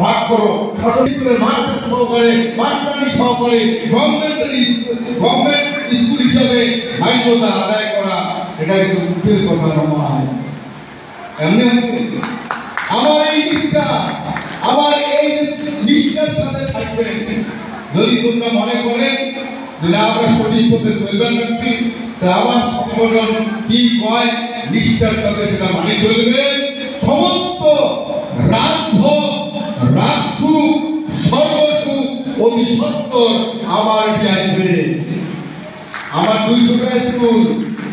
ভাগ করো স্কুলের মাস্টার সহকারে মাস্টারি সহকারে গভর্নমেন্ট স্কুল হিসাবে দায়িত্বটা আদায় করা এটা কিন্তু দুঃখের কথা নয়। এমনি হচ্ছে আমার এই নিষ্ঠা আমার এই নিষ্ঠার সাথে থাকবেন। যদি তোমরা মনে করেন যে না আমরা সঠিক পথে চলবেন যাচ্ছি, তা আমার সংগঠন কি কয় নিষ্ঠার সাথে সেটা মানি চলবেন। সমস্ত রাজভোগ রাজসুখ সর্বসুখ অতি সত্তর আমার আসবে। আমার 200 টাকা স্কুল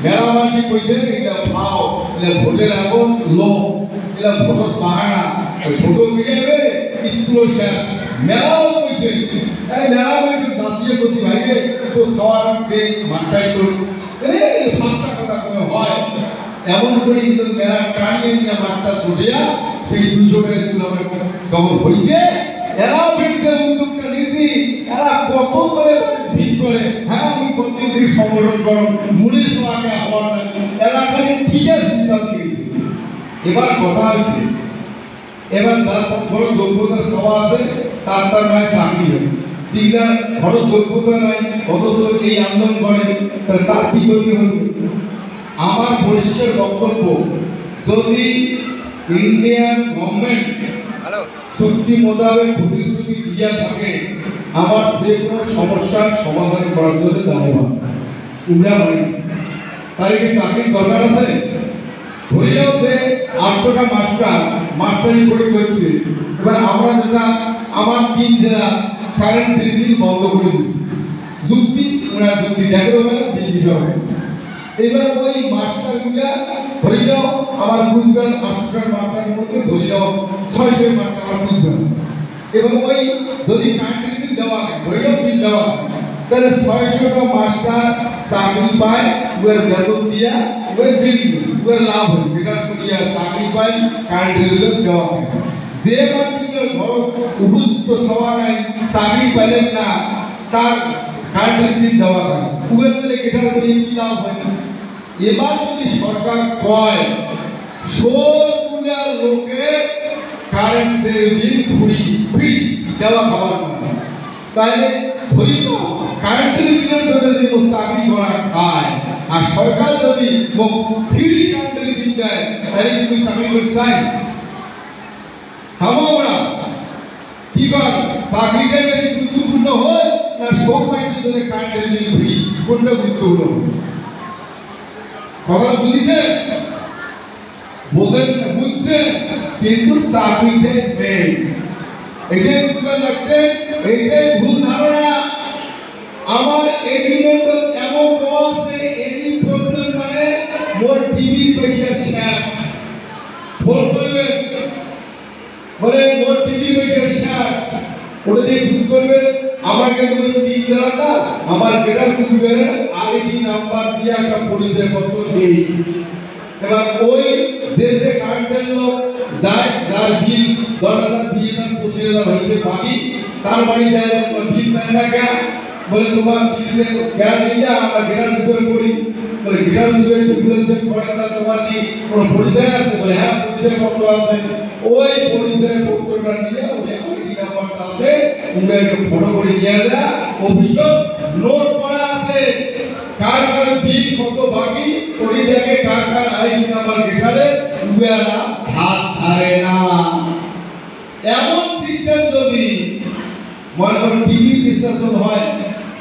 যারা মানুষ কইছে এটা ভাও এটা ভোটের আগুন লোক এটা ভোট বাহানা ওই ভোট গিয়ে স্কুল স্যার মেলাও কইছে এই মেলা কইছে দাসিয়ে প্রতি ভাইকে তো সওয়ারকে মানটাই করুন এই ভাষা কথা কোনো হয় এমন করে কিন্তু মেলা টানিয়ে নিয়ে মাঠটা ছুটিয়া সেই 200 টাকা স্কুল আমার যখন হইছে এরা ভিড়তে উদ্যোগটা নিয়েছি। এরা কত করে ভিড় করে হ্যাঁ আমি প্রত্যেকদিন সংগঠন করো মুড়ি সবাকে হওয়ার না এরা খালি ঠিকের সিদ্ধান্ত দিয়েছে। এবার কথা হয়েছে এবার যার বড় যোগ্যতার সভা আছে তার তার নয় চাকরি হয় সিগনার বড় যোগ্যতা নয় অথচ এই আন্দোলন করে তার কি গতি হবে। আমার পরিষ্কার বক্তব্য যদি ইন্ডিয়ান গভর্নমেন্ট চুক্তি মোতাবেক প্রতিশ্রুতি দিয়ে থাকে আমার যে কোনো সমস্যার সমাধান করার জন্য দায়বান উড়া মানে তার কি চাকরির দরকার আছে। ধরিলেও যে 800টা মাস্টারি করে করেছে এবার আমরা যেটা আমার 3 জেলা কারেন্ট বিল বন্ধ করে দিচ্ছি যুক্তি ওরা যুক্তি দেখো বিল দিবে এবার ওই মাস্টারগুলা ধরিলেও আমার বুঝবেন 800টার মাস্টারের মধ্যে ধরিলেও 600 মাস্টার আমার বুঝবেন এবং ওই যদি কারেন্ট বিল দেওয়া হয় ধরিলেও বিল দেওয়া তাহলে 600টা মাস্টার চাকরি পায় ওর বেতন দিয়া ওই বিল ওর লাভ হয় বেকার করিয়া চাকরি পায় কারেন্ট বিল দেওয়া হয়। যে মানুষগুলোর ঘর উপযুক্ত সভা নাই চাকরি পাইলেন না তার কারেন্ট বিল দেওয়া হয় ওর তাহলে বেকার করিয়া কি লাভ হয়। এবার যদি সরকার কয় সবগুলা লোকে কারেন্টের বিল ফ্রি দেওয়া খাবার তাহলে ধরি তো কারেন্টের বিলের জন্য যদি চাকরি করা খায় আর সরকার যদি ফ্রি কারেন্টের বিল দেয় তাহলে তুমি চাকরি করতে চাই আমরা কি কর চাকরিটা বেশি গুরুত্বপূর্ণ হয় না সব মানুষের জন্য কারেন্টের বিল ফ্রি কোনটা গুরুত্বপূর্ণ কথা বুঝিছে বোঝেন বুঝছে কিন্তু চাকরিতে নেই এটাই বুঝতে লাগছে এইটাই ভুল ধারণা। আমার এগ্রিমেন্ট এমন দেওয়া আছে এনি প্রবলেম মানে মোর টিভি পয়সা শেষ ফোন করবেন বলে মোর টিভি পয়সা শেষ ওটা দিয়ে বুঝ করবেন আমাকে তুমি 3 জেলাটা আমার বেটার বুঝবেন আইডি নাম্বার দিয়ে একটা পরিচয় পত্র দেই এবার ওই যে কারেন্টের লোক যায় যার বিল 10,000 20,000 25,000 হয়েছে বাকি তার বাড়ি যায় বিল দেয় না কেন বলে তোমার বিলে জ্ঞান নিয়ে আমরা গিটার বুঝবে করি বলে গিটার বুঝবে বলেছে পরে না তোমার কি কোনো পরিচয় আছে বলে হ্যাঁ পরিচয় পত্র আছে ওই পরিচয় পত্রটা নিয়ে ওই আইডি নাম্বারটা আছে উনি একটু ফটো করে নিয়ে যা অভিযোগ নোট করা আছে কার কার বিল কত বাকি ওই দেখে কার কার আইডি নাম্বার গিটারে উয়ারা হাত ধরে না। এমন সিস্টেম যদি মনে করেন টিভি বিশ্লেষণ হয়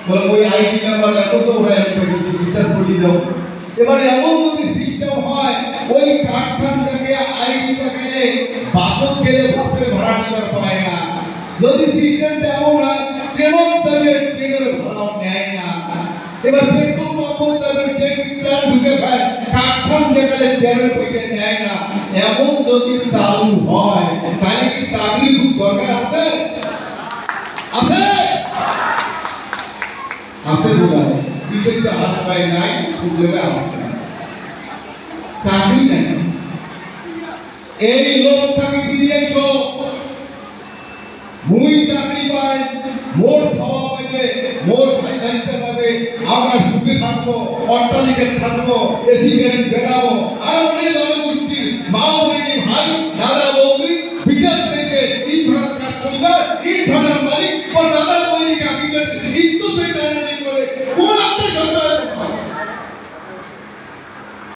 বলে ওই আইডি নাম্বার এত তো ওরা বিশ্বাস করে দাও। এবার এমন যদি সিস্টেম হয় ওই কারখান থেকে আইডি দেখাইলে বাসন গেলে বাসের ভাড়া নিতে পারে না। যদি সিস্টেমটা এমন হয় ট্রেন যাবে ট্রেনের ভাড়া নেয় না। এবার পেট্রোল পাম্প যাবে ট্যাক্সি প্ল্যান ঢুকে খায় কারখান দেখালে ট্রেনের পয়সা নেয় না। এমন যদি চালু হয় তাহলে কি চাকরি খুব দরকার আছে আছে আছে বলা বিষয়টা হাত পায় নাই শুনলে আসছে চাকরি নাই এই লোকটাকে দিয়েছ মুই চাকরি পাই মোর খাওয়া পাইবে মোর ভাই ভাইতে পাবে আমরা সুখে থাকবো অট্টালিকায় থাকবো এসি গাড়ি বেড়াবো আর অনেক জনগোষ্ঠীর মা বৌদি ভাই দাদা বৌদি পরিবার ইট ভাটার মালিক ও দাদা বৈরিকা নিজের